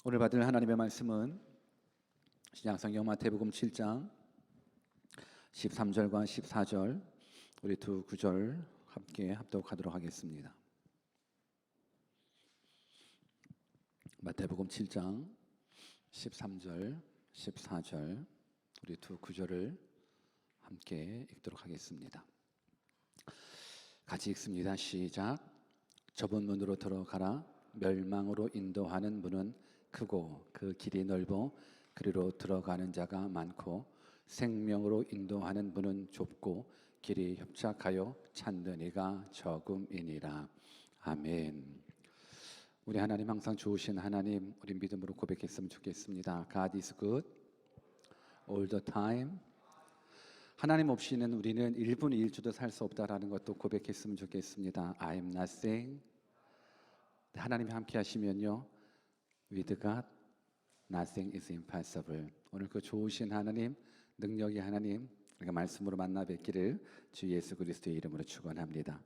오늘 받을 하나님의 말씀은 신약성경 마태복음 7장 13절과 14절 우리 두 구절 함께 합독하도록 하겠습니다. 마태복음 7장 13절 14절 우리 두 구절을 함께 읽도록 하겠습니다. 같이 읽습니다. 시작. 좁은 문으로 들어가라. 멸망으로 인도하는 문은 크고 그 길이 넓어 그리로 들어가는 자가 많고 생명으로 인도하는 문은 좁고 길이 협착하여 찾는 이가 적음이니라. 아멘. 우리 하나님, 항상 좋으신 하나님, 우리 믿음으로 고백했으면 좋겠습니다. God is good all the time. 하나님 없이는 우리는 1분 1초도 살 수 없다라는 것도 고백했으면 좋겠습니다. I am nothing. 하나님이 함께 하시면요, with God nothing is impossible. 오늘 그 좋으신 하나님, 능력의 하나님, 우리가 말씀으로 만나 뵙기를 주 예수 그리스도의 이름으로 축원합니다.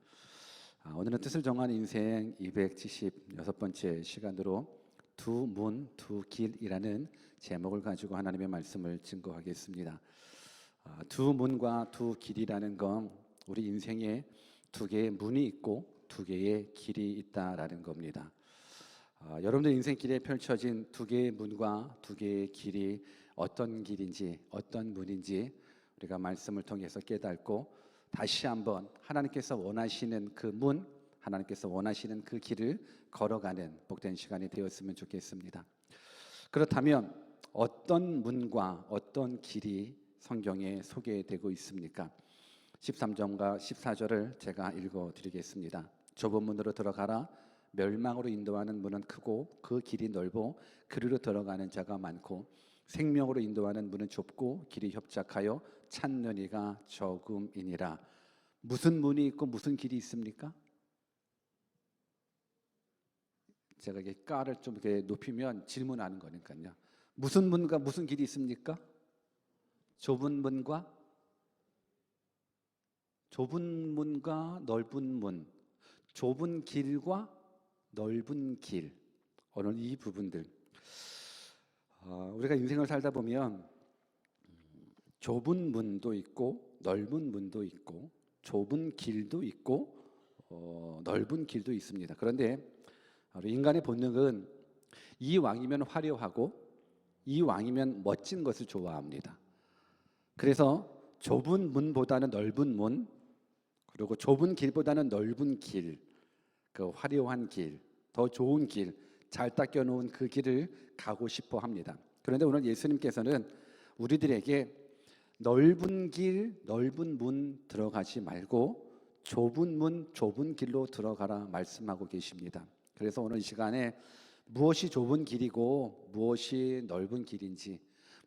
오늘은 뜻을 정한 인생 276번째 시간으로 두 문, 두 길이라는 제목을 가지고 하나님의 말씀을 증거하겠습니다. 두 문과 두 길이라는 건 우리 인생에 두 개의 문이 있고 두 개의 길이 있다라는 겁니다. 여러분들 인생길에 펼쳐진 두 개의 문과 두 개의 길이 어떤 길인지, 어떤 문인지 우리가 말씀을 통해서 깨닫고 다시 한번 하나님께서 원하시는 그 문, 하나님께서 원하시는 그 길을 걸어가는 복된 시간이 되었으면 좋겠습니다. 그렇다면 어떤 문과 어떤 길이 성경에 소개되고 있습니까? 13절과 14절을 제가 읽어드리겠습니다. 좁은 문으로 들어가라. 멸망으로 인도하는 문은 크고 그 길이 넓어 그리로 들어가는 자가 많고 생명으로 인도하는 문은 좁고 길이 협착하여 찾는 이가 적음이니라. 무슨 문이 있고 무슨 길이 있습니까? 제가 이게 깔을 좀 이렇게 높이면 질문하는 거니까요. 무슨 문과 무슨 길이 있습니까? 좁은 문과 넓은 문, 좁은 길과 넓은 길. 오늘 이 부분들, 우리가 인생을 살다 보면 좁은 문도 있고 넓은 문도 있고 좁은 길도 있고 넓은 길도 있습니다. 그런데 인간의 본능은 이왕이면 화려하고 이왕이면 멋진 것을 좋아합니다. 그래서 좁은 문보다는 넓은 문, 그리고 좁은 길보다는 넓은 길, 그 화려한 길, 더 좋은 길, 잘 닦여 놓은 그 길을 가고 싶어 합니다. 그런데 오늘 예수님께서는 우리들에게 넓은 길, 넓은 문 들어가지 말고 좁은 문, 좁은 길로 들어가라 말씀하고 계십니다. 그래서 오늘 이 시간에 무엇이 좁은 길이고 무엇이 넓은 길인지,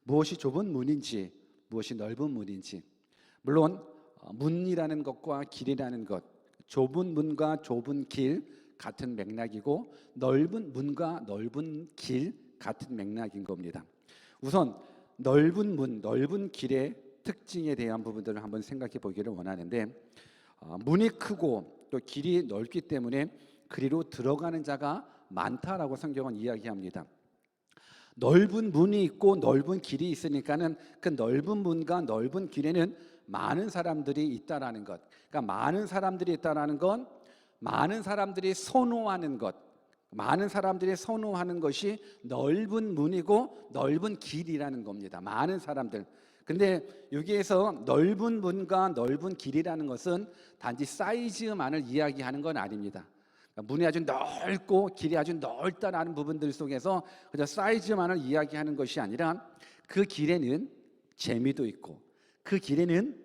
무엇이 좁은 문인지 무엇이 넓은 문인지, 물론 문이라는 것과 길이라는 것, 좁은 문과 좁은 길 같은 맥락이고 넓은 문과 넓은 길 같은 맥락인 겁니다. 우선 넓은 문, 넓은 길의 특징에 대한 부분들을 한번 생각해 보기를 원하는데, 문이 크고 또 길이 넓기 때문에 그리로 들어가는 자가 많다라고 성경은 이야기합니다. 넓은 문이 있고 넓은 길이 있으니까는 그 넓은 문과 넓은 길에는 많은 사람들이 있다라는 것. 그러니까 많은 사람들이 있다라는 건 많은 사람들이 선호하는 것, 많은 사람들이 선호하는 것이 넓은 문이고 넓은 길이라는 겁니다. 많은 사람들. 근데 여기에서 넓은 문과 넓은 길이라는 것은 단지 사이즈만을 이야기하는 건 아닙니다. 문이 아주 넓고 길이 아주 넓다라는 부분들 속에서 그저 사이즈만을 이야기하는 것이 아니라 그 길에는 재미도 있고 그 길에는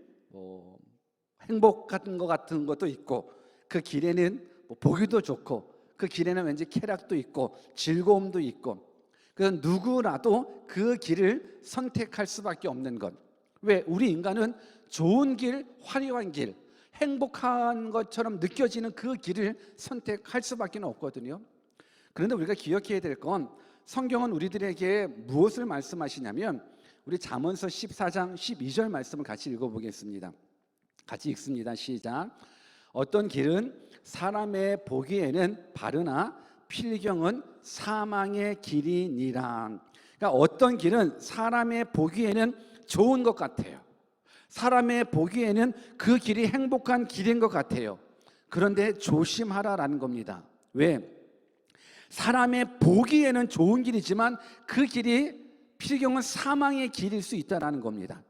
행복 같은 것 같은 것도 있고 그 길에는 보기도 좋고 그 길에는 왠지 쾌락도 있고 즐거움도 있고, 그래서 누구라도 그 길을 선택할 수밖에 없는 것. 왜? 우리 인간은 좋은 길, 화려한 길, 행복한 것처럼 느껴지는 그 길을 선택할 수밖에 없거든요. 그런데 우리가 기억해야 될 건 성경은 우리들에게 무엇을 말씀하시냐면 우리 잠언서 14장 12절 말씀을 같이 읽어보겠습니다. 같이 읽습니다. 시작. 어떤 길은 사람의 보기에는 바르나 필경은 사망의 길이니라. 그러니까 어떤 길은 사람의 보기에는 좋은 것 같아요. 사람의 보기에는 그 길이 행복한 길인 것 같아요. 그런데 조심하라라는 겁니다. 왜? 사람의 보기에는 좋은 길이지만 그 길이 필경은 사망의 길일 수 있다는 겁니다.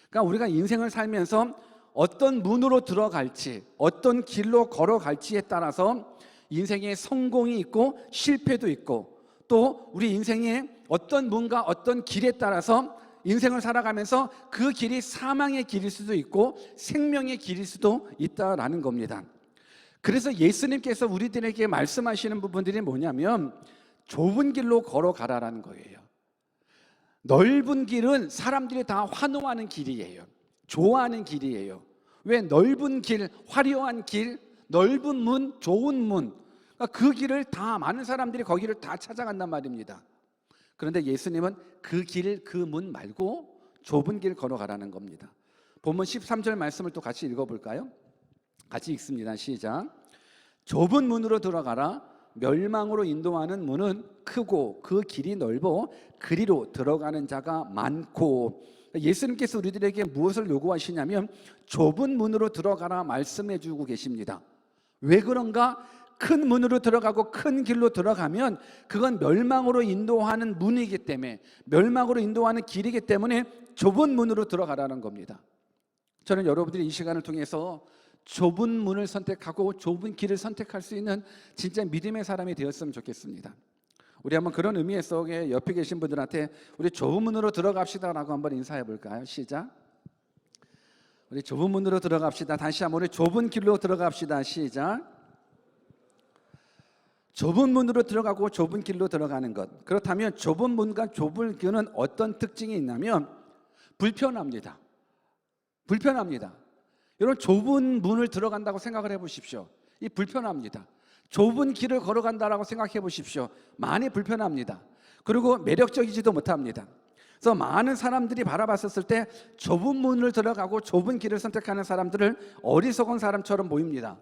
그러니까 우리가 인생을 살면서 어떤 문으로 들어갈지, 어떤 길로 걸어갈지에 따라서 인생의 성공이 있고 실패도 있고, 또 우리 인생의 어떤 문과 어떤 길에 따라서 인생을 살아가면서 그 길이 사망의 길일 수도 있고 생명의 길일 수도 있다라는 겁니다. 그래서 예수님께서 우리들에게 말씀하시는 부분들이 뭐냐면 좁은 길로 걸어가라라는 거예요. 넓은 길은 사람들이 다 환호하는 길이에요. 좋아하는 길이에요. 왜? 넓은 길, 화려한 길, 넓은 문, 좋은 문, 그 길을 다 많은 사람들이 거기를 다 찾아간단 말입니다. 그런데 예수님은 그 길, 그 문 말고 좁은 길 걸어가라는 겁니다. 본문 13절 말씀을 또 같이 읽어볼까요? 같이 읽습니다. 시작. 좁은 문으로 들어가라. 멸망으로 인도하는 문은 크고 그 길이 넓어 그리로 들어가는 자가 많고. 예수님께서 우리들에게 무엇을 요구하시냐면 좁은 문으로 들어가라 말씀해 주고 계십니다. 왜 그런가? 큰 문으로 들어가고 큰 길로 들어가면 그건 멸망으로 인도하는 문이기 때문에, 멸망으로 인도하는 길이기 때문에 좁은 문으로 들어가라는 겁니다. 저는 여러분들이 이 시간을 통해서 좁은 문을 선택하고 좁은 길을 선택할 수 있는 진짜 믿음의 사람이 되었으면 좋겠습니다. 우리 한번 그런 의미의 속에 옆에 계신 분들한테 우리 좁은 문으로 들어갑시다라고 한번 인사해 볼까요? 시작. 우리 좁은 문으로 들어갑시다. 다시 한번 우리 좁은 길로 들어갑시다. 시작. 좁은 문으로 들어가고 좁은 길로 들어가는 것. 그렇다면 좁은 문과 좁은 길은 어떤 특징이 있냐면 불편합니다. 불편합니다. 여러분, 좁은 문을 들어간다고 생각을 해보십시오. 이 불편합니다. 좁은 길을 걸어간다라고 생각해 보십시오. 많이 불편합니다. 그리고 매력적이지도 못합니다. 그래서 많은 사람들이 바라봤었을 때 좁은 문을 들어가고 좁은 길을 선택하는 사람들을 어리석은 사람처럼 보입니다.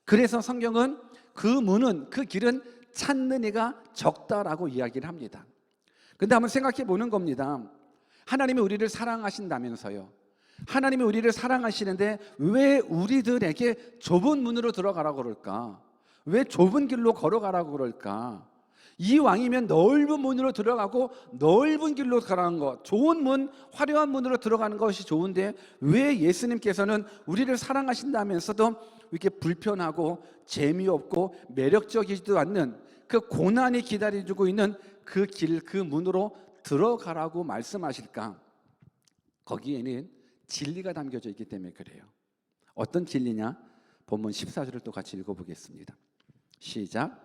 그래서 성경은 그 문은, 그 길은 찾는 이가 적다라고 이야기를 합니다. 근데 한번 생각해 보는 겁니다. 하나님이 우리를 사랑하신다면서요. 하나님이 우리를 사랑하시는데 왜 우리들에게 좁은 문으로 들어가라고 그럴까? 왜 좁은 길로 걸어가라고 그럴까? 이왕이면 넓은 문으로 들어가고 넓은 길로 가라는 것, 좋은 문, 화려한 문으로 들어가는 것이 좋은데 왜 예수님께서는 우리를 사랑하신다면서도 이렇게 불편하고 재미없고 매력적이지도 않는 그 고난이 기다려주고 있는 그 길, 그 문으로 들어가라고 말씀하실까? 거기에는 진리가 담겨져 있기 때문에 그래요. 어떤 진리냐? 본문 14절을 또 같이 읽어보겠습니다. 시작.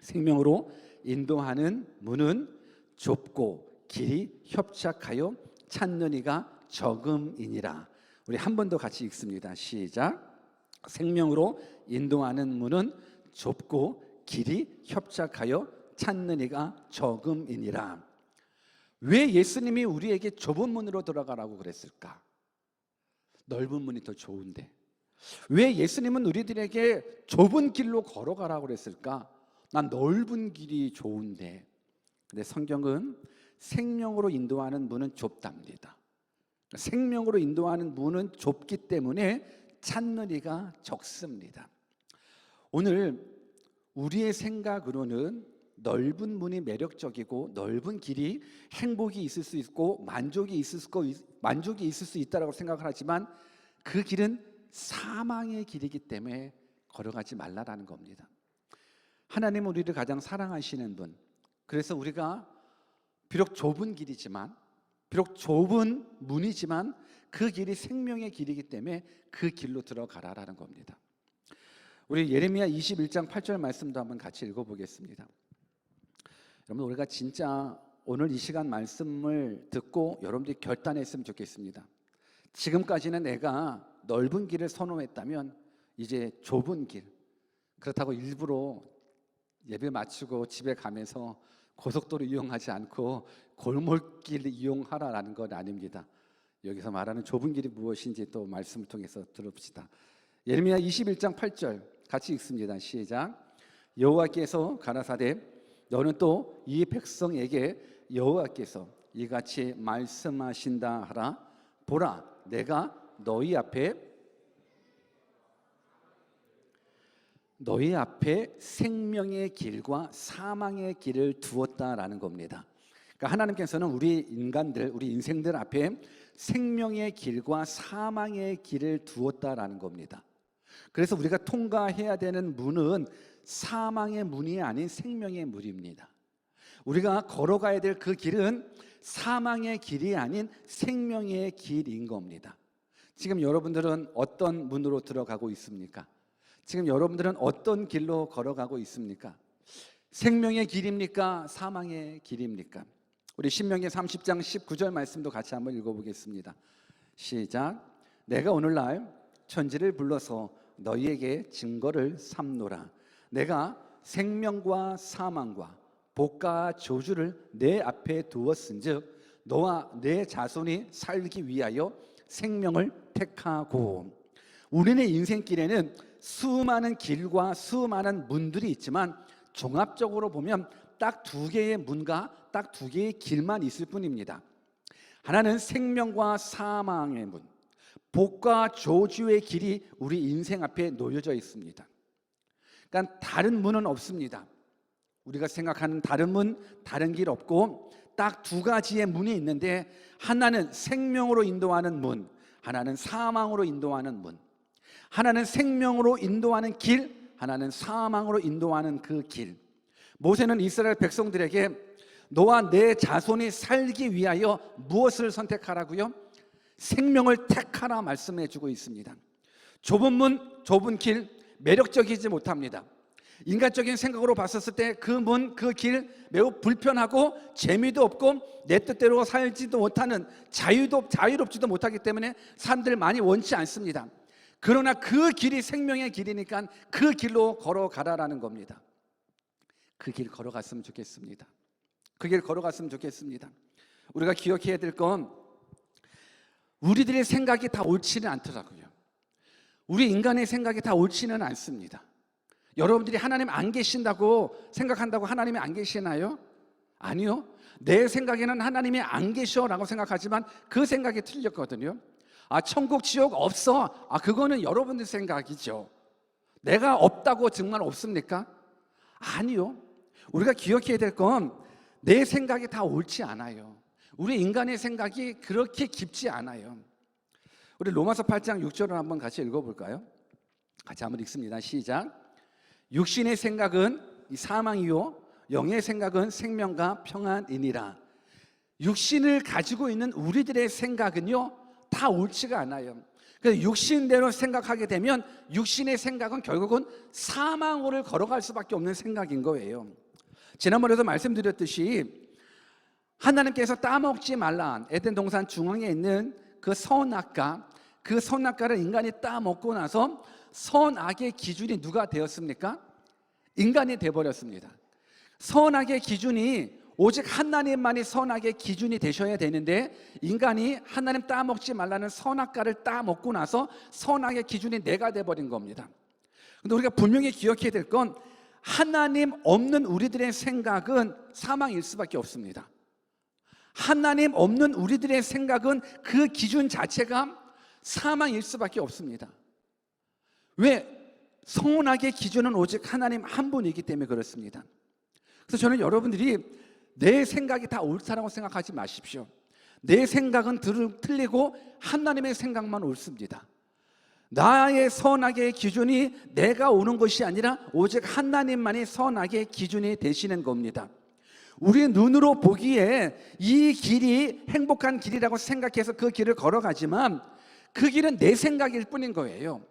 생명으로 인도하는 문은 좁고 길이 협착하여 찾는 이가 적음이니라. 우리 한 번 더 같이 읽습니다. 시작. 생명으로 인도하는 문은 좁고 길이 협착하여 찾는 이가 적음이니라. 왜 예수님이 우리에게 좁은 문으로 들어가라고 그랬을까? 넓은 문이 더 좋은데. 왜 예수님은 우리들에게 좁은 길로 걸어가라고 그랬을까? 난 넓은 길이 좋은데. 근데 성경은 생명으로 인도하는 문은 좁답니다. 생명으로 인도하는 문은 좁기 때문에 찾는 이가 적습니다. 오늘 우리의 생각으로는 넓은 문이 매력적이고 넓은 길이 행복이 있을 수 있고 만족이 있을 수 있다라고 생각을 하지만 그 길은 사망의 길이기 때문에 걸어가지 말라라는 겁니다. 하나님은 우리를 가장 사랑하시는 분, 그래서 우리가 비록 좁은 길이지만, 비록 좁은 문이지만 그 길이 생명의 길이기 때문에 그 길로 들어가라라는 겁니다. 우리 예레미야 21장 8절 말씀도 한번 같이 읽어보겠습니다. 여러분, 우리가 진짜 오늘 이 시간 말씀을 듣고 여러분들이 결단했으면 좋겠습니다. 지금까지는 내가 넓은 길을 선호했다면 이제 좁은 길, 그렇다고 일부러 예배 마치고 집에 가면서 고속도로 이용하지 않고 골목길 이용하라라는 건 아닙니다. 여기서 말하는 좁은 길이 무엇인지 또 말씀을 통해서 들어봅시다. 예레미야 21장 8절 같이 읽습니다. 시작. 여호와께서 가라사대 너는 또 이 백성에게 여호와께서 이같이 말씀하신다 하라. 보라, 내가 너희 앞에 생명의 길과 사망의 길을 두었다라는 겁니다. 그러니까 하나님께서는 우리 인간들, 우리 인생들 앞에 생명의 길과 사망의 길을 두었다라는 겁니다. 그래서 우리가 통과해야 되는 문은 사망의 문이 아닌 생명의 문입니다. 우리가 걸어가야 될 그 길은 사망의 길이 아닌 생명의 길인 겁니다. 지금 여러분들은 어떤 문으로 들어가고 있습니까? 지금 여러분들은 어떤 길로 걸어가고 있습니까? 생명의 길입니까? 사망의 길입니까? 우리 신명기 30장 19절 말씀도 같이 한번 읽어보겠습니다. 시작. 내가 오늘날 천지를 불러서 너희에게 증거를 삼노라. 내가 생명과 사망과 복과 저주를 내 앞에 두었은즉 너와 내 자손이 살기 위하여 생명을 택하고. 우리의 인생길에는 수많은 길과 수많은 문들이 있지만 종합적으로 보면 딱 두 개의 문과 딱 두 개의 길만 있을 뿐입니다. 하나는 생명과 사망의 문, 복과 저주의 길이 우리 인생 앞에 놓여져 있습니다. 그러니까 다른 문은 없습니다. 우리가 생각하는 다른 문, 다른 길 없고 딱 두 가지의 문이 있는데 하나는 생명으로 인도하는 문, 하나는 사망으로 인도하는 문. 하나는 생명으로 인도하는 길, 하나는 사망으로 인도하는 그 길. 모세는 이스라엘 백성들에게 너와 내 자손이 살기 위하여 무엇을 선택하라고요? 생명을 택하라 말씀해 주고 있습니다. 좁은 문, 좁은 길, 매력적이지 못합니다. 인간적인 생각으로 봤었을 때 그 문, 그 길 매우 불편하고 재미도 없고 내 뜻대로 살지도 못하는 자유롭지도 못하기 때문에 사람들 많이 원치 않습니다. 그러나 그 길이 생명의 길이니까 그 길로 걸어가라라는 겁니다. 그 길 걸어갔으면 좋겠습니다. 그 길 걸어갔으면 좋겠습니다. 우리가 기억해야 될 건 우리들의 생각이 다 옳지는 않더라고요. 우리 인간의 생각이 다 옳지는 않습니다. 여러분들이 하나님 안 계신다고 생각한다고 하나님이 안 계시나요? 아니요. 내 생각에는 하나님이 안 계셔라고 생각하지만 그 생각이 틀렸거든요. 천국 지옥 없어. 그거는 여러분들 생각이죠. 내가 없다고 정말 없습니까? 아니요. 우리가 기억해야 될 건 내 생각이 다 옳지 않아요. 우리 인간의 생각이 그렇게 깊지 않아요. 우리 로마서 8장 6절을 한번 같이 읽어볼까요? 같이 한번 읽습니다. 시작. 육신의 생각은 사망이요 영의 생각은 생명과 평안이니라. 육신을 가지고 있는 우리들의 생각은요 다 옳지가 않아요. 그래서 육신대로 생각하게 되면 육신의 생각은 결국은 사망으로 걸어갈 수밖에 없는 생각인 거예요. 지난번에도 말씀드렸듯이 하나님께서 따먹지 말라 에덴 동산 중앙에 있는 그 선악과, 그 선악과를 인간이 따먹고 나서 선악의 기준이 누가 되었습니까? 인간이 되어버렸습니다. 선악의 기준이 오직 하나님만이 선악의 기준이 되셔야 되는데 인간이 하나님 따먹지 말라는 선악과를 따먹고 나서 선악의 기준이 내가 되어버린 겁니다. 그런데 우리가 분명히 기억해야 될 건 하나님 없는 우리들의 생각은 사망일 수밖에 없습니다. 하나님 없는 우리들의 생각은 그 기준 자체가 사망일 수밖에 없습니다. 왜? 선악의 기준은 오직 하나님 한 분이기 때문에 그렇습니다. 그래서 저는 여러분들이 내 생각이 다 옳다라고 생각하지 마십시오. 내 생각은 틀리고 하나님의 생각만 옳습니다. 나의 선악의 기준이 내가 오는 것이 아니라 오직 하나님만이 선악의 기준이 되시는 겁니다. 우리 눈으로 보기에 이 길이 행복한 길이라고 생각해서 그 길을 걸어가지만 그 길은 내 생각일 뿐인 거예요.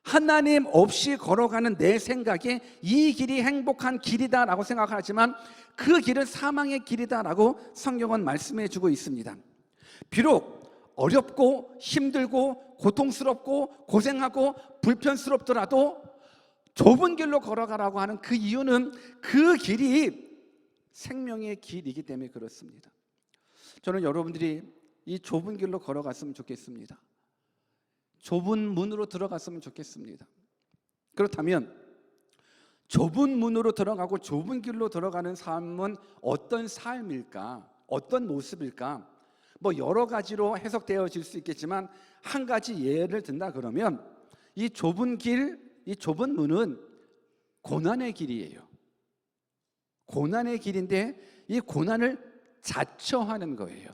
하나님 없이 걸어가는 내 생각에 이 길이 행복한 길이다라고 생각하지만 그 길은 사망의 길이다라고 성경은 말씀해 주고 있습니다. 비록 어렵고 힘들고 고통스럽고 고생하고 불편스럽더라도 좁은 길로 걸어가라고 하는 그 이유는 그 길이 생명의 길이기 때문에 그렇습니다. 저는 여러분들이 이 좁은 길로 걸어갔으면 좋겠습니다. 좁은 문으로 들어갔으면 좋겠습니다. 그렇다면 좁은 문으로 들어가고 좁은 길로 들어가는 삶은 어떤 삶일까? 어떤 모습일까? 뭐 여러 가지로 해석되어질 수 있겠지만 한 가지 예를 든다 그러면 이 좁은 길, 이 좁은 문은 고난의 길이에요. 고난의 길인데 이 고난을 자처하는 거예요.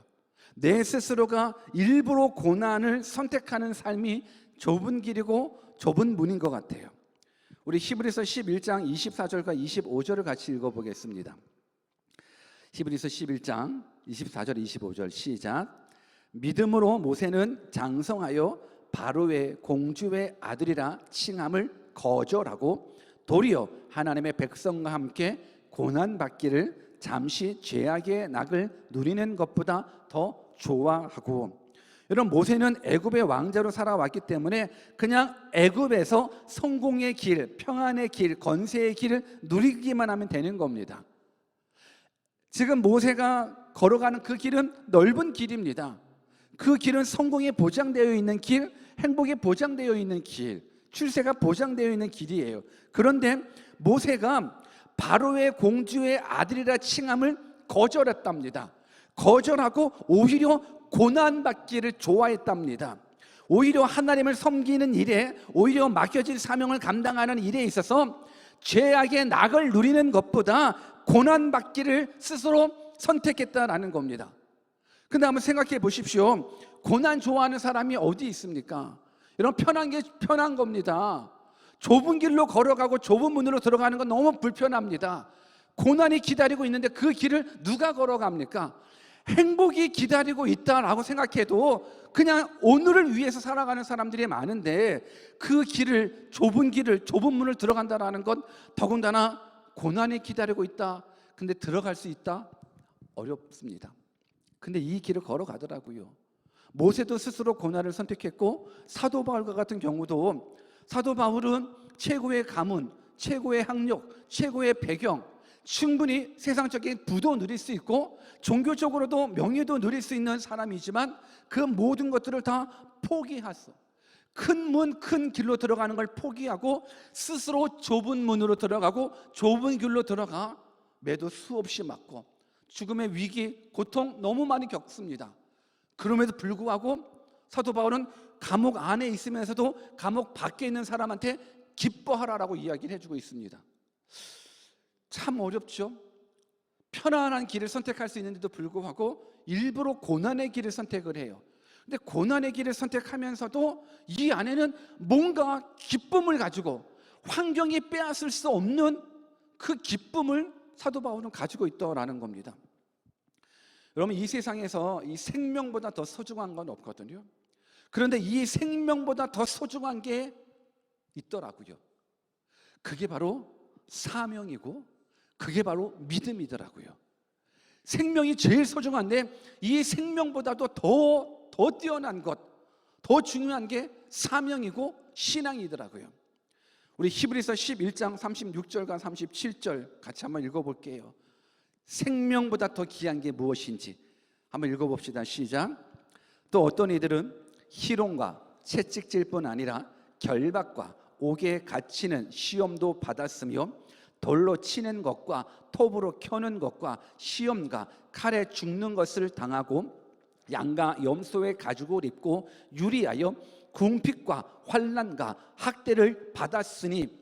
내 스스로가 일부러 고난을 선택하는 삶이 좁은 길이고 좁은 문인 것 같아요. 우리 히브리서 11장 24절과 25절을 같이 읽어보겠습니다. 히브리서 11장 24절 25절 시작. 믿음으로 모세는 장성하여 바로의 공주의 아들이라 칭함을 거절하고 도리어 하나님의 백성과 함께 고난받기를 잠시 죄악의 낙을 누리는 것보다 더 좋아하고, 여러분 모세는 애굽의 왕자로 살아왔기 때문에 그냥 애굽에서 성공의 길, 평안의 길, 건세의 길을 누리기만 하면 되는 겁니다. 지금 모세가 걸어가는 그 길은 넓은 길입니다. 그 길은 성공이 보장되어 있는 길, 행복이 보장되어 있는 길, 출세가 보장되어 있는 길이에요. 그런데 모세가 바로의 공주의 아들이라 칭함을 거절했답니다. 거절하고 오히려 고난받기를 좋아했답니다. 오히려 하나님을 섬기는 일에, 오히려 맡겨진 사명을 감당하는 일에 있어서 죄악의 낙을 누리는 것보다 고난받기를 스스로 선택했다라는 겁니다. 근데 한번 생각해 보십시오. 고난 좋아하는 사람이 어디 있습니까? 이런 편한 게 편한 겁니다. 좁은 길로 걸어가고 좁은 문으로 들어가는 건 너무 불편합니다. 고난이 기다리고 있는데 그 길을 누가 걸어갑니까? 행복이 기다리고 있다라고 생각해도 그냥 오늘을 위해서 살아가는 사람들이 많은데 그 길을, 좁은 길을, 좁은 문을 들어간다라는 건 더군다나 고난이 기다리고 있다. 근데 들어갈 수 있다? 어렵습니다. 근데 이 길을 걸어가더라고요. 모세도 스스로 고난을 선택했고, 사도 바울과 같은 경우도, 사도 바울은 최고의 가문, 최고의 학력, 최고의 배경, 충분히 세상적인 부도 누릴 수 있고 종교적으로도 명예도 누릴 수 있는 사람이지만 그 모든 것들을 다 포기했어. 큰 문, 큰 길로 들어가는 걸 포기하고 스스로 좁은 문으로 들어가고 좁은 길로 들어가 매도 수없이 맞고 죽음의 위기, 고통 너무 많이 겪습니다. 그럼에도 불구하고 사도 바울은 감옥 안에 있으면서도 감옥 밖에 있는 사람한테 기뻐하라라고 이야기를 해주고 있습니다. 참 어렵죠. 편안한 길을 선택할 수 있는데도 불구하고 일부러 고난의 길을 선택을 해요. 근데 고난의 길을 선택하면서도 이 안에는 뭔가 기쁨을 가지고 환경이 빼앗을 수 없는 그 기쁨을 사도 바울은 가지고 있다라는 겁니다. 여러분 이 세상에서 이 생명보다 더 소중한 건 없거든요. 그런데 이 생명보다 더 소중한 게 있더라고요. 그게 바로 사명이고 그게 바로 믿음이더라고요. 생명이 제일 소중한데 이 생명보다도 더 뛰어난 것, 더 중요한 게 사명이고 신앙이더라고요. 우리 히브리서 11장 36절과 37절 같이 한번 읽어볼게요. 생명보다 더 귀한 게 무엇인지 한번 읽어봅시다. 시작. 또 어떤 이들은 희롱과 채찍질 뿐 아니라 결박과 옥에 갇히는 시험도 받았으며 돌로 치는 것과 톱으로 켜는 것과 시험과 칼에 죽는 것을 당하고 양과 염소의 가죽을 입고 유리하여 궁핍과 환난과 학대를 받았으니.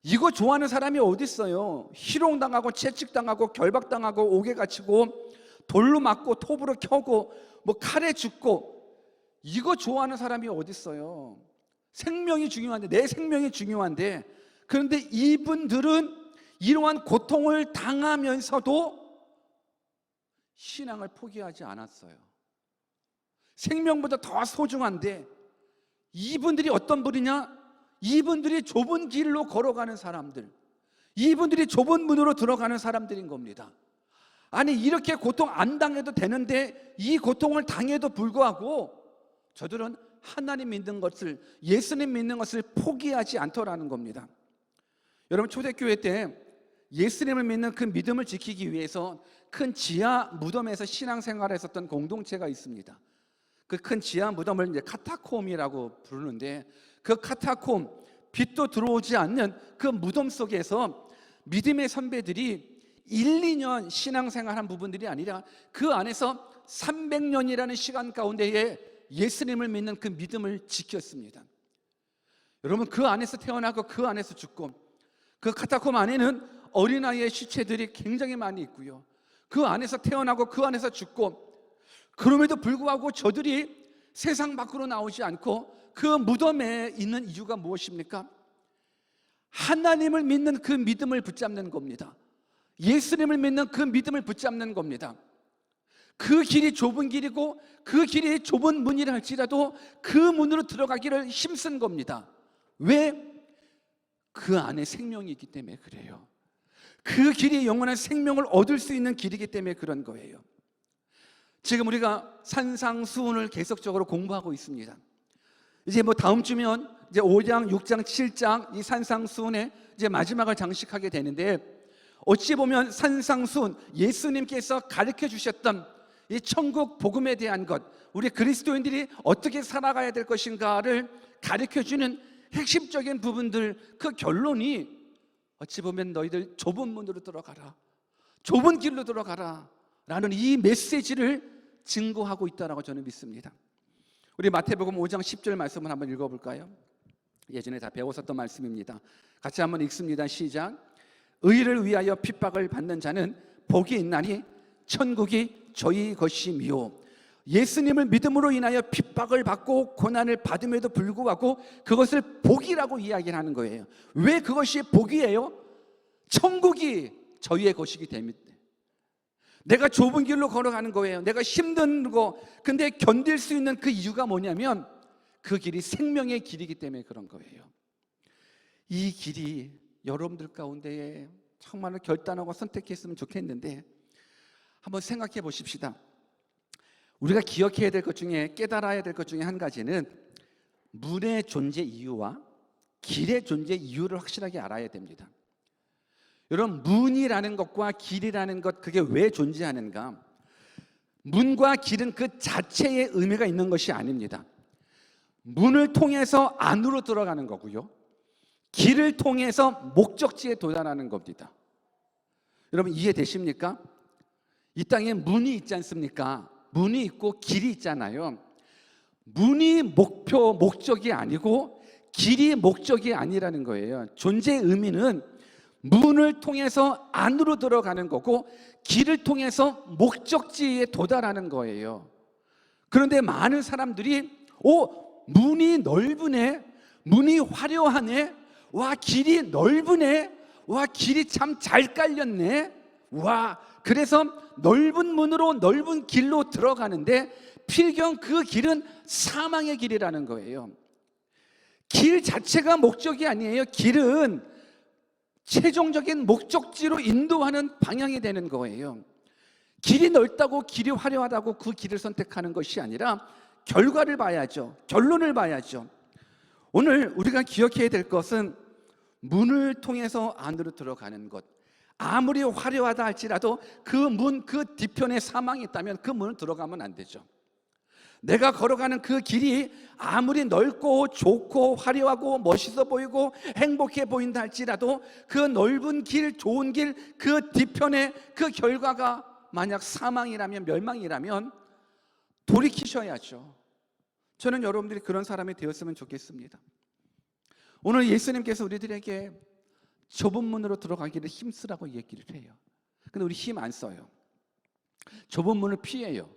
이거 좋아하는 사람이 어디 있어요? 희롱당하고 채찍당하고 결박당하고 옥에 갇히고 돌로 맞고 톱으로 켜고 뭐 칼에 죽고 이거 좋아하는 사람이 어디 있어요? 생명이 중요한데, 내 생명이 중요한데, 그런데 이분들은 이러한 고통을 당하면서도 신앙을 포기하지 않았어요. 생명보다 더 소중한데 이분들이 어떤 분이냐? 이분들이 좁은 길로 걸어가는 사람들, 이분들이 좁은 문으로 들어가는 사람들인 겁니다. 아니 이렇게 고통 안 당해도 되는데 이 고통을 당해도 불구하고 저들은 하나님 믿는 것을, 예수님 믿는 것을 포기하지 않더라는 겁니다. 여러분 초대교회 때 예수님을 믿는 그 믿음을 지키기 위해서 큰 지하 무덤에서 신앙생활을 했었던 공동체가 있습니다. 그 큰 지하 무덤을 이제 카타콤이라고 부르는데 그 카타콤 빛도 들어오지 않는 그 무덤 속에서 믿음의 선배들이 1, 2년 신앙생활한 부분들이 아니라 그 안에서 300년이라는 시간 가운데에 예수님을 믿는 그 믿음을 지켰습니다. 여러분, 그 안에서 태어나고 그 안에서 죽고, 그 카타콤 안에는 어린아이의 시체들이 굉장히 많이 있고요, 그 안에서 태어나고 그 안에서 죽고, 그럼에도 불구하고 저들이 세상 밖으로 나오지 않고 그 무덤에 있는 이유가 무엇입니까? 하나님을 믿는 그 믿음을 붙잡는 겁니다. 예수님을 믿는 그 믿음을 붙잡는 겁니다. 그 길이 좁은 길이고 그 길이 좁은 문이라 할지라도 그 문으로 들어가기를 힘쓴 겁니다. 왜? 그 안에 생명이 있기 때문에 그래요. 그 길이 영원한 생명을 얻을 수 있는 길이기 때문에 그런 거예요. 지금 우리가 산상수훈을 계속적으로 공부하고 있습니다. 이제 다음 주면 이제 5장, 6장, 7장 이 산상수훈의 이제 마지막을 장식하게 되는데, 어찌 보면 산상수훈, 예수님께서 가르쳐 주셨던 이 천국 복음에 대한 것, 우리 그리스도인들이 어떻게 살아가야 될 것인가를 가르쳐 주는 핵심적인 부분들, 그 결론이 어찌 보면 너희들 좁은 문으로 들어가라, 좁은 길로 들어가라 라는 이 메시지를 증거하고 있다고 저는 믿습니다. 우리 마태복음 5장 10절 말씀을 한번 읽어볼까요? 예전에 다 배웠었던 말씀입니다. 같이 한번 읽습니다. 시작. 의를 위하여 핍박을 받는 자는 복이 있나니 천국이 저희 것이미요. 예수님을 믿음으로 인하여 핍박을 받고 고난을 받음에도 불구하고 그것을 복이라고 이야기를 하는 거예요. 왜 그것이 복이에요? 천국이 저희의 것이기 때문에. 내가 좁은 길로 걸어가는 거예요. 내가 힘든 거, 근데 견딜 수 있는 그 이유가 뭐냐면 그 길이 생명의 길이기 때문에 그런 거예요. 이 길이 여러분들 가운데에 정말로 결단하고 선택했으면 좋겠는데, 한번 생각해 보십시다. 우리가 기억해야 될 것 중에, 깨달아야 될 것 중에 한 가지는 문의 존재 이유와 길의 존재 이유를 확실하게 알아야 됩니다. 여러분, 문이라는 것과 길이라는 것, 그게 왜 존재하는가? 문과 길은 그 자체의 의미가 있는 것이 아닙니다. 문을 통해서 안으로 들어가는 거고요, 길을 통해서 목적지에 도달하는 겁니다. 여러분, 이해되십니까? 이 땅에 문이 있지 않습니까? 문이 있고 길이 있잖아요. 문이 목적이 아니고 길이 목적이 아니라는 거예요. 존재의 의미는 문을 통해서 안으로 들어가는 거고 길을 통해서 목적지에 도달하는 거예요. 그런데 많은 사람들이 문이 넓으네, 문이 화려하네, 와 길이 넓으네, 와 길이 참 잘 깔렸네, 와 그래서 넓은 문으로 넓은 길로 들어가는데 필경 그 길은 사망의 길이라는 거예요. 길 자체가 목적이 아니에요. 길은 최종적인 목적지로 인도하는 방향이 되는 거예요. 길이 넓다고, 길이 화려하다고 그 길을 선택하는 것이 아니라 결과를 봐야죠. 결론을 봐야죠. 오늘 우리가 기억해야 될 것은 문을 통해서 안으로 들어가는 것, 아무리 화려하다 할지라도 그 문, 그 뒤편에 사망이 있다면 그 문을 들어가면 안 되죠. 내가 걸어가는 그 길이 아무리 넓고 좋고 화려하고 멋있어 보이고 행복해 보인다 할지라도 그 넓은 길, 좋은 길, 그 뒤편에 그 결과가 만약 사망이라면, 멸망이라면 돌이키셔야죠. 저는 여러분들이 그런 사람이 되었으면 좋겠습니다. 오늘 예수님께서 우리들에게 좁은 문으로 들어가기를 힘쓰라고 얘기를 해요. 근데 우리 힘 안 써요. 좁은 문을 피해요.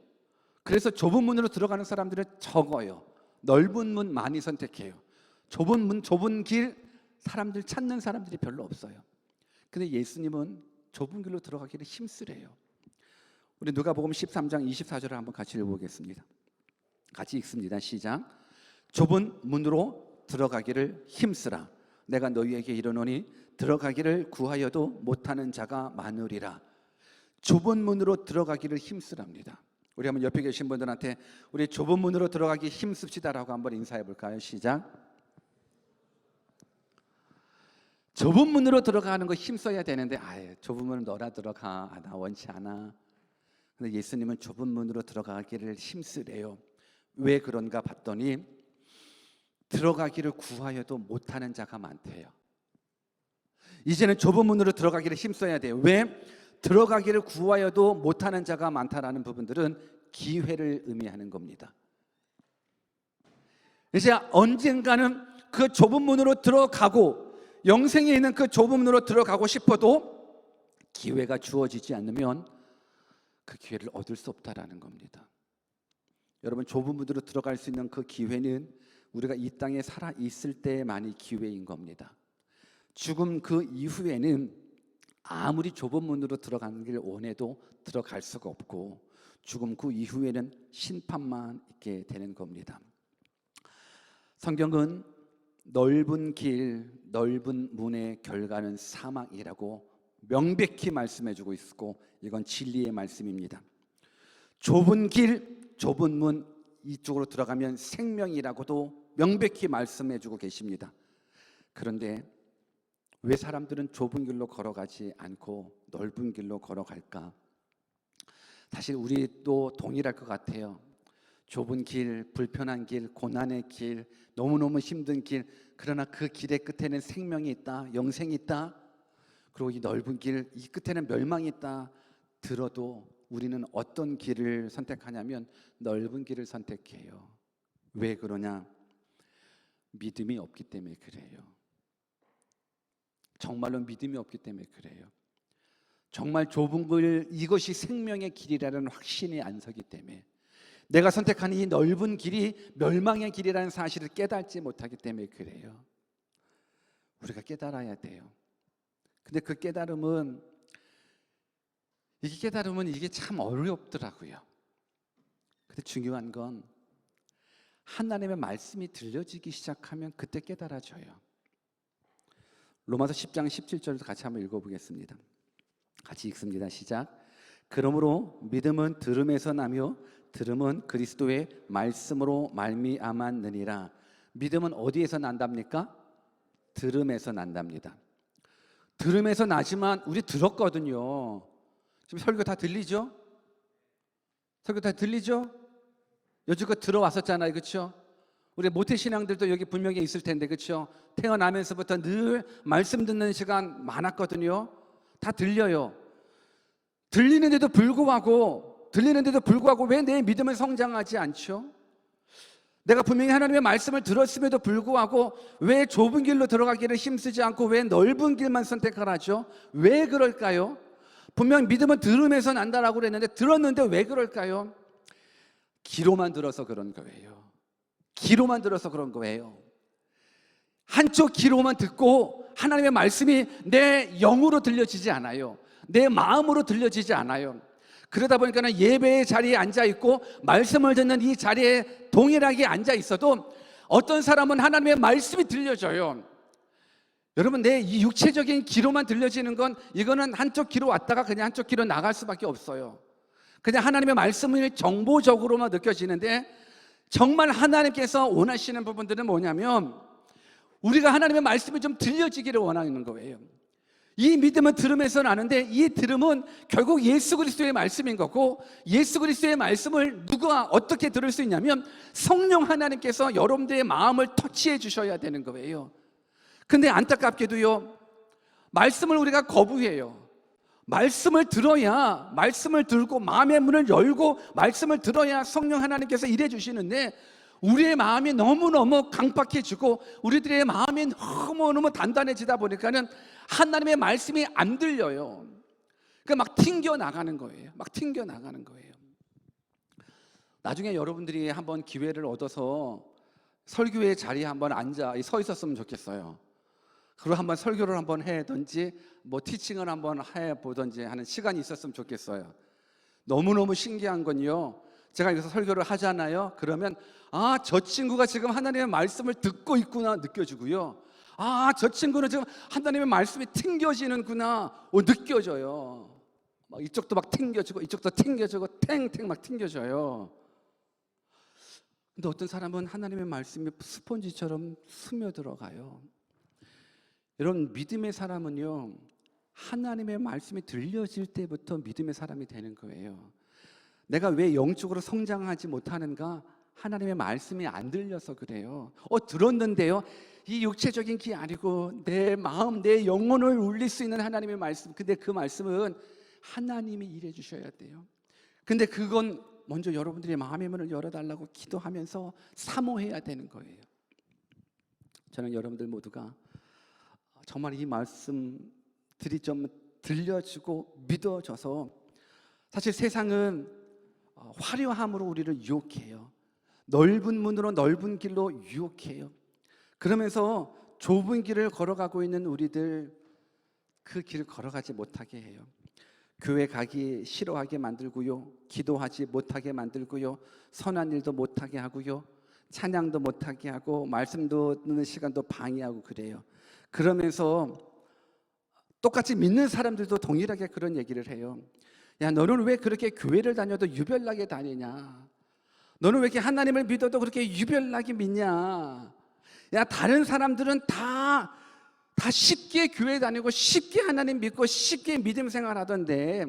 그래서 좁은 문으로 들어가는 사람들은 적어요. 넓은 문 많이 선택해요. 좁은 문, 좁은 길, 사람들 찾는 사람들이 별로 없어요. 근데 예수님은 좁은 길로 들어가기를 힘쓰래요. 우리 누가복음 13장 24절을 한번 같이 읽어보겠습니다. 같이 읽습니다. 시작. 좁은 문으로 들어가기를 힘쓰라. 내가 너희에게 이르노니 들어가기를 구하여도 못하는 자가 많으리라. 좁은 문으로 들어가기를 힘쓰랍니다. 우리 한번 옆에 계신 분들한테 우리 좁은 문으로 들어가기 힘씁시다라고 한번 인사해 볼까요? 시작. 좁은 문으로 들어가는 거 힘써야 되는데 좁은 문은 너라 들어가, 나 원치 않아. 근데 예수님은 좁은 문으로 들어가기를 힘쓰래요. 왜 그런가 봤더니 들어가기를 구하여도 못하는 자가 많대요. 이제는 좁은 문으로 들어가기를 힘써야 돼요. 왜? 들어가기를 구하여도 못하는 자가 많다라는 부분들은 기회를 의미하는 겁니다. 이제 언젠가는 그 좁은 문으로 들어가고 영생에 있는 그 좁은 문으로 들어가고 싶어도 기회가 주어지지 않으면 그 기회를 얻을 수 없다라는 겁니다. 여러분, 좁은 문으로 들어갈 수 있는 그 기회는 우리가 이 땅에 살아 있을 때만이 기회인 겁니다. 죽음 그 이후에는 아무리 좁은 문으로 들어가는 길 원해도 들어갈 수가 없고 죽음 그 이후에는 심판만 있게 되는 겁니다. 성경은 넓은 길, 넓은 문의 결과는 사망이라고 명백히 말씀해주고 있고 이건 진리의 말씀입니다. 좁은 길, 좁은 문 이쪽으로 들어가면 생명이라고도 명백히 말씀해주고 계십니다. 그런데 왜 사람들은 좁은 길로 걸어가지 않고 넓은 길로 걸어갈까? 사실 우리도 동일할 것 같아요. 좁은 길, 불편한 길, 고난의 길, 너무너무 힘든 길, 그러나 그 길의 끝에는 생명이 있다, 영생이 있다. 그리고 이 넓은 길, 이 끝에는 멸망이 있다 들어도 우리는 어떤 길을 선택하냐면 넓은 길을 선택해요. 왜 그러냐? 믿음이 없기 때문에 그래요. 정말로 믿음이 없기 때문에 그래요. 정말 좁은 길, 이것이 생명의 길이라는 확신이 안 서기 때문에, 내가 선택하는 이 넓은 길이 멸망의 길이라는 사실을 깨닫지 못하기 때문에 그래요. 우리가 깨달아야 돼요. 근데 그 깨달음은 이게 참 어렵더라고요. 근데 중요한 건 하나님의 말씀이 들려지기 시작하면 그때 깨달아져요. 로마서 10장 17절도 같이 한번 읽어보겠습니다. 같이 읽습니다. 시작. 그러므로 믿음은 들음에서 나며 들음은 그리스도의 말씀으로 말미암았느니라. 믿음은 어디에서 난답니까? 들음에서 난답니다. 들음에서 나지만 우리 들었거든요. 지금 설교 다 들리죠? 설교 다 들리죠? 여지껏 들어왔었잖아요, 그렇죠? 우리 모태신앙들도 여기 분명히 있을 텐데, 그렇죠? 태어나면서부터 늘 말씀 듣는 시간 많았거든요. 다 들려요. 들리는데도 불구하고 왜 내 믿음을 성장하지 않죠? 내가 분명히 하나님의 말씀을 들었음에도 불구하고 왜 좁은 길로 들어가기를 힘쓰지 않고 왜 넓은 길만 선택을 하죠? 왜 그럴까요? 분명 믿음은 들음에서 난다라고 그랬는데 들었는데 왜 그럴까요? 귀로만 들어서 그런 거예요. 귀로만 들어서 그런 거예요. 한쪽 귀로만 듣고 하나님의 말씀이 내 영으로 들려지지 않아요. 내 마음으로 들려지지 않아요. 그러다 보니까 예배의 자리에 앉아있고 말씀을 듣는 이 자리에 동일하게 앉아있어도 어떤 사람은 하나님의 말씀이 들려져요. 여러분, 내 이 육체적인 귀로만 들려지는 건 이거는 한쪽 귀로 왔다가 그냥 한쪽 귀로 나갈 수밖에 없어요. 그냥 하나님의 말씀을 정보적으로만 느껴지는데 정말 하나님께서 원하시는 부분들은 뭐냐면 우리가 하나님의 말씀이 좀 들려지기를 원하는 거예요. 이 믿음은 들음에서 나는데 이 들음은 결국 예수 그리스도의 말씀인 거고, 예수 그리스도의 말씀을 누가 어떻게 들을 수 있냐면 성령 하나님께서 여러분들의 마음을 터치해 주셔야 되는 거예요. 근데 안타깝게도요, 말씀을 우리가 거부해요. 말씀을 들어야, 말씀을 들고 마음의 문을 열고 말씀을 들어야 성령 하나님께서 일해 주시는데 우리의 마음이 너무너무 강박해지고 우리들의 마음이 너무너무 단단해지다 보니까는 하나님의 말씀이 안 들려요. 그러니까 막 튕겨나가는 거예요. 막 튕겨나가는 거예요. 나중에 여러분들이 한번 기회를 얻어서 설교의 자리에 한번 앉아 서 있었으면 좋겠어요. 그리고 한번 설교를 한번 해든지 뭐 티칭을 한번 해보든지 하는 시간이 있었으면 좋겠어요. 너무너무 신기한 건요, 제가 여기서 설교를 하잖아요. 그러면 저 친구가 지금 하나님의 말씀을 듣고 있구나 느껴지고요, 저 친구는 지금 하나님의 말씀이 튕겨지는구나 느껴져요. 막 이쪽도 막 튕겨지고 이쪽도 튕겨지고 탱탱 막 튕겨져요. 근데 어떤 사람은 하나님의 말씀이 스펀지처럼 스며들어가요. 여러분, 믿음의 사람은요, 하나님의 말씀이 들려질 때부터 믿음의 사람이 되는 거예요. 내가 왜 영적으로 성장하지 못하는가? 하나님의 말씀이 안 들려서 그래요. 들었는데요, 이 육체적인 귀 아니고 내 마음, 내 영혼을 울릴 수 있는 하나님의 말씀. 근데 그 말씀은 하나님이 일해 주셔야 돼요. 근데 그건 먼저 여러분들이 마음의 문을 열어달라고 기도하면서 사모해야 되는 거예요. 저는 여러분들 모두가 정말 이 말씀들이 좀 들려주고 믿어져서, 사실 세상은 화려함으로 우리를 유혹해요. 넓은 문으로 넓은 길로 유혹해요. 그러면서 좁은 길을 걸어가고 있는 우리들, 그 길을 걸어가지 못하게 해요. 교회 가기 싫어하게 만들고요, 기도하지 못하게 만들고요, 선한 일도 못하게 하고요, 찬양도 못하게 하고 말씀도 듣는 시간도 방해하고 그래요. 그러면서 똑같이 믿는 사람들도 동일하게 그런 얘기를 해요. 야, 너는 왜 그렇게 교회를 다녀도 유별나게 다니냐? 너는 왜 이렇게 하나님을 믿어도 그렇게 유별나게 믿냐? 야, 다른 사람들은 다 쉽게 교회 다니고 쉽게 하나님 믿고 쉽게 믿음 생활하던데,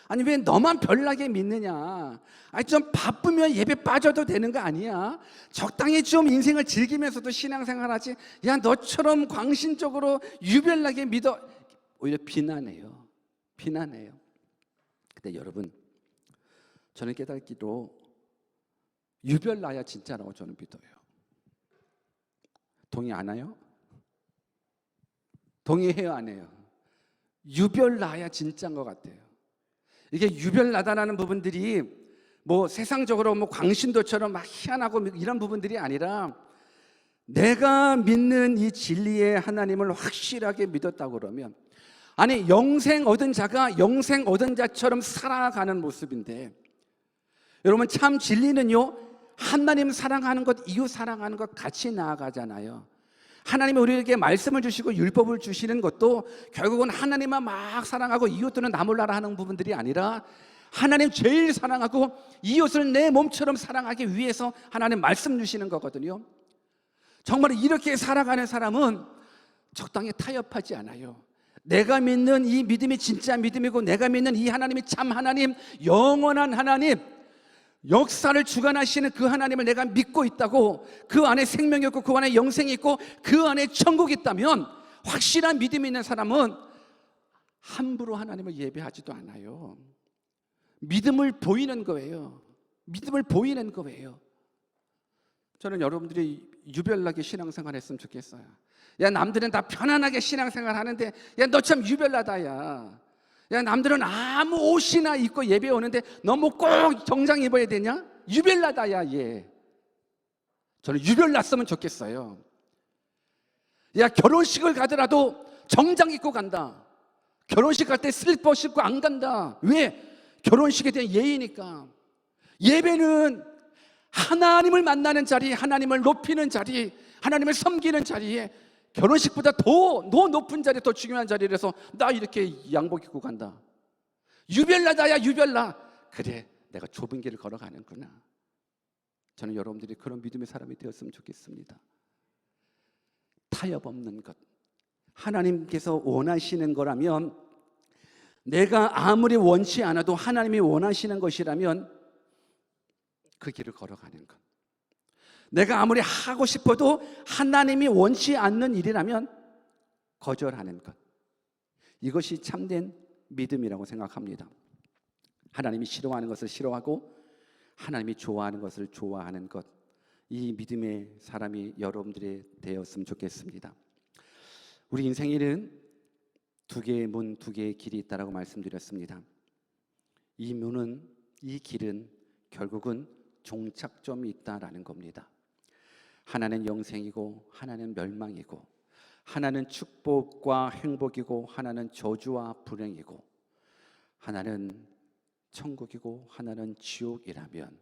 아니 왜 너만 별나게 믿느냐? 아니 좀 바쁘면 예배 빠져도 되는 거 아니야? 적당히 좀 인생을 즐기면서도 신앙생활하지. 야, 너처럼 광신적으로 유별나게 믿어. 오히려 비난해요. 근데 여러분, 저는 깨닫기로 유별나야 진짜라고 저는 믿어요. 동의 안 해요? 동의해요, 안 해요? 유별나야 진짜인 것 같아요. 이게 유별나다라는 부분들이 뭐 세상적으로 뭐 광신도처럼 막 희한하고 이런 부분들이 아니라, 내가 믿는 이 진리의 하나님을 확실하게 믿었다고 그러면, 아니 영생 얻은 자가 영생 얻은 자처럼 살아가는 모습인데, 여러분 참 진리는요, 하나님 사랑하는 것, 이웃 사랑하는 것 같이 나아가잖아요. 하나님이 우리에게 말씀을 주시고 율법을 주시는 것도 결국은 하나님만 막 사랑하고 이웃들은 나 몰라라 하는 부분들이 아니라, 하나님 제일 사랑하고 이웃을 내 몸처럼 사랑하기 위해서 하나님 말씀 주시는 거거든요. 정말 이렇게 살아가는 사람은 적당히 타협하지 않아요. 내가 믿는 이 믿음이 진짜 믿음이고, 내가 믿는 이 하나님이 참 하나님, 영원한 하나님, 역사를 주관하시는 그 하나님을 내가 믿고 있다고, 그 안에 생명이 있고 그 안에 영생이 있고 그 안에 천국이 있다면, 확실한 믿음이 있는 사람은 함부로 하나님을 예배하지도 않아요. 믿음을 보이는 거예요. 믿음을 보이는 거예요. 저는 여러분들이 유별나게 신앙생활 했으면 좋겠어요. 야, 남들은 다 편안하게 신앙생활 하는데, 야, 너 참 유별나다. 야, 남들은 아무 옷이나 입고 예배 오는데 너 뭐 꼭 정장 입어야 되냐? 유별나다. 야, 얘. 저는 유별났으면 좋겠어요. 야, 결혼식을 가더라도 정장 입고 간다. 결혼식 갈 때 슬리퍼 신고 안 간다. 왜? 결혼식에 대한 예의니까. 예배는 하나님을 만나는 자리, 하나님을 높이는 자리, 하나님을 섬기는 자리에, 결혼식보다 더 높은 자리, 더 중요한 자리라서 나 이렇게 양복 입고 간다. 유별나다야, 유별나. 그래, 내가 좁은 길을 걸어가는구나. 저는 여러분들이 그런 믿음의 사람이 되었으면 좋겠습니다. 타협 없는 것, 하나님께서 원하시는 거라면, 내가 아무리 원치 않아도 하나님이 원하시는 것이라면 그 길을 걸어가는 것, 내가 아무리 하고 싶어도 하나님이 원치 않는 일이라면 거절하는 것, 이것이 참된 믿음이라고 생각합니다. 하나님이 싫어하는 것을 싫어하고 하나님이 좋아하는 것을 좋아하는 것, 이 믿음의 사람이 여러분들이 되었으면 좋겠습니다. 우리 인생에는 두 개의 문, 두 개의 길이 있다라고 말씀드렸습니다. 이 문은, 이 길은 결국은 종착점이 있다라는 겁니다. 하나는 영생이고 하나는 멸망이고, 하나는 축복과 행복이고 하나는 저주와 불행이고, 하나는 천국이고 하나는 지옥이라면,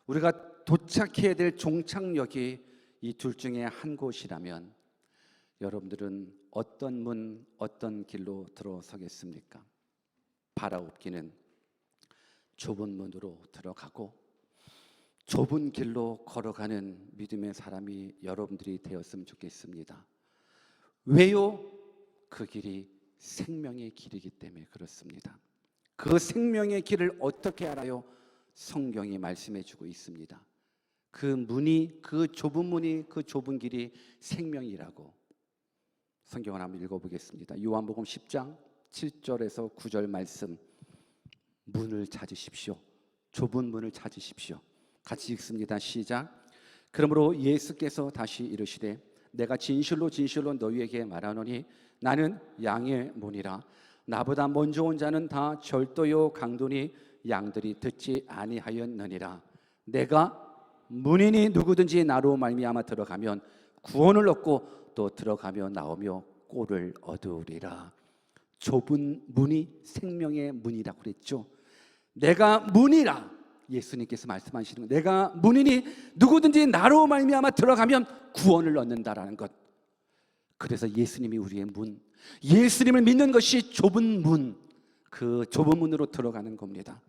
우리가 도착해야 될 종착역이 이 둘 중에 한 곳이라면, 여러분들은 어떤 문, 어떤 길로 들어서겠습니까? 바라옵기는 좁은 문으로 들어가고 좁은 길로 걸어가는 믿음의 사람이 여러분들이 되었으면 좋겠습니다. 왜요? 그 길이 생명의 길이기 때문에 그렇습니다. 그 생명의 길을 어떻게 알아요? 성경이 말씀해 주고 있습니다. 그 문이, 그 좁은 문이, 그 좁은 길이 생명이라고. 성경을 한번 읽어보겠습니다. 요한복음 10장 7절에서 9절 말씀. 문을 찾으십시오. 좁은 문을 찾으십시오. 같이 읽습니다. 시작. 그러므로 예수께서 다시 이르시되 내가 진실로 진실로 너희에게 말하노니 나는 양의 문이라. 나보다 먼저 온 자는 다 절도요 강도니 양들이 듣지 아니하였느니라. 내가 문이니 누구든지 나로 말미암아 들어가면 구원을 얻고 또 들어가며 나오며 꼴을 얻으리라. 좁은 문이 생명의 문이라고 그랬죠. 내가 문이라. 예수님께서 말씀하시는 것, 내가 문이니 누구든지 나로 말미암아 들어가면 구원을 얻는다라는 것. 그래서 예수님이 우리의 문, 예수님을 믿는 것이 좁은 문, 그 좁은 문으로 들어가는 겁니다.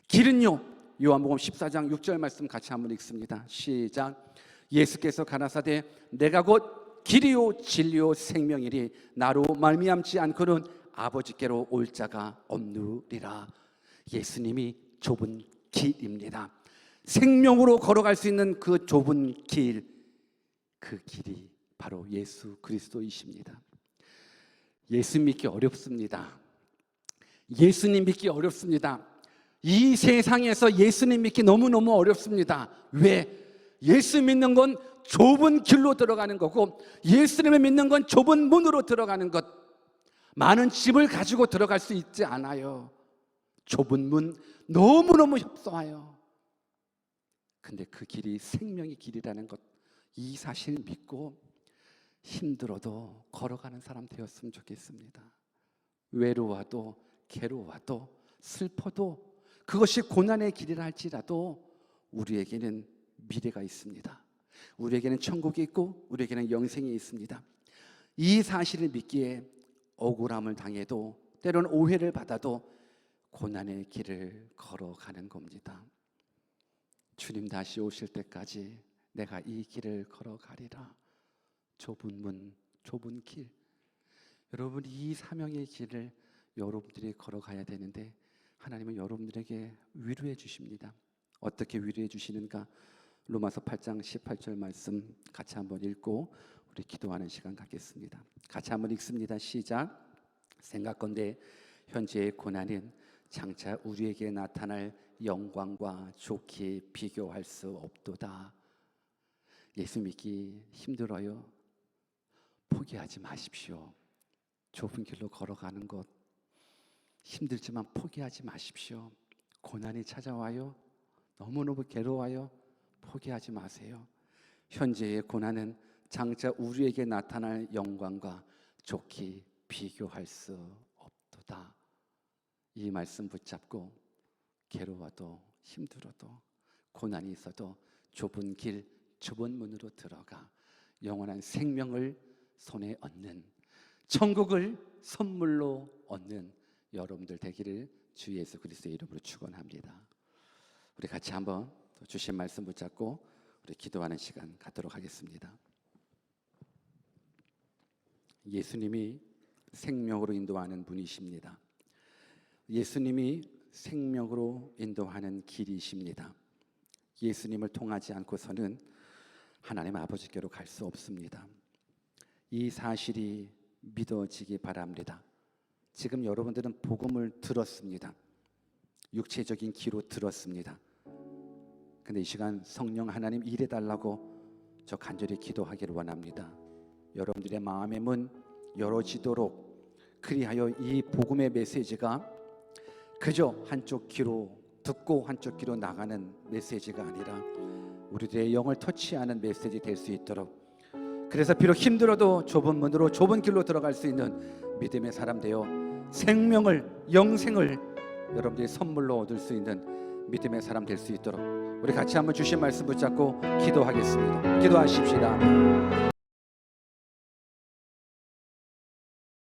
길은요, 요한복음 14장 6절 말씀 같이 한번 읽습니다. 시작. 예수께서 가라사대 내가 곧 길이요 진리요 생명이니 나로 말미암지 않고는 아버지께로 올 자가 없느니라. 예수님이 좁은 길입니다. 생명으로 걸어갈 수 있는 그 좁은 길, 그 길이 바로 예수 그리스도이십니다. 예수 믿기 어렵습니다. 예수님 믿기 어렵습니다. 이 세상에서 예수님 믿기 너무너무 어렵습니다. 왜? 예수 믿는 건 좁은 길로 들어가는 거고 예수님을 믿는 건 좁은 문으로 들어가는 것. 많은 집을 가지고 들어갈 수 있지 않아요. 좁은 문 너무너무 협소해요. 근데 그 길이 생명의 길이라는 것, 이 사실 믿고 힘들어도 걸어가는 사람 되었으면 좋겠습니다. 외로워도 괴로워도 슬퍼도 그것이 고난의 길이라 할지라도 우리에게는 미래가 있습니다. 우리에게는 천국이 있고 우리에게는 영생이 있습니다. 이 사실을 믿기에 억울함을 당해도 때로는 오해를 받아도 고난의 길을 걸어가는 겁니다. 주님 다시 오실 때까지 내가 이 길을 걸어가리라. 좁은 문, 좁은 길. 여러분, 이 사명의 길을 여러분들이 걸어가야 되는데 하나님은 여러분들에게 위로해 주십니다. 어떻게 위로해 주시는가? 로마서 8장 18절 말씀 같이 한번 읽고 우리 기도하는 시간 갖겠습니다. 같이 한번 읽습니다. 시작. 생각건대 현재의 고난은 장차 우리에게 나타날 영광과 좋게 비교할 수 없도다. 예수 믿기 힘들어요? 포기하지 마십시오. 좁은 길로 걸어가는 것 힘들지만 포기하지 마십시오. 고난이 찾아와요? 너무너무 괴로워요? 포기하지 마세요. 현재의 고난은 장차 우리에게 나타날 영광과 좋게 비교할 수 없도다. 이 말씀 붙잡고 괴로워도 힘들어도 고난이 있어도 좁은 길, 좁은 문으로 들어가 영원한 생명을 손에 얻는, 천국을 선물로 얻는 여러분들 되기를 주 예수 그리스도의 이름으로 축원합니다. 우리 같이 한번 주신 말씀 붙잡고 우리 기도하는 시간 갖도록 하겠습니다. 예수님이 생명으로 인도하는 분이십니다. 예수님이 생명으로 인도하는 길이십니다. 예수님을 통하지 않고서는 하나님 아버지께로 갈 수 없습니다. 이 사실이 믿어지기 바랍니다. 지금 여러분들은 복음을 들었습니다. 육체적인 귀로 들었습니다. 근데 이 시간 성령 하나님 일해달라고 저 간절히 기도하기를 원합니다. 여러분들의 마음의 문 열어지도록, 그리하여 이 복음의 메시지가 그저 한쪽 귀로 듣고 한쪽 귀로 나가는 메시지가 아니라 우리들의 영을 터치하는 메시지 될 수 있도록, 그래서 비록 힘들어도 좁은 문으로 좁은 길로 들어갈 수 있는 믿음의 사람 되어 생명을, 영생을 여러분들이 선물로 얻을 수 있는 믿음의 사람 될 수 있도록 우리 같이 한번 주신 말씀 붙잡고 기도하겠습니다. 기도하십시다.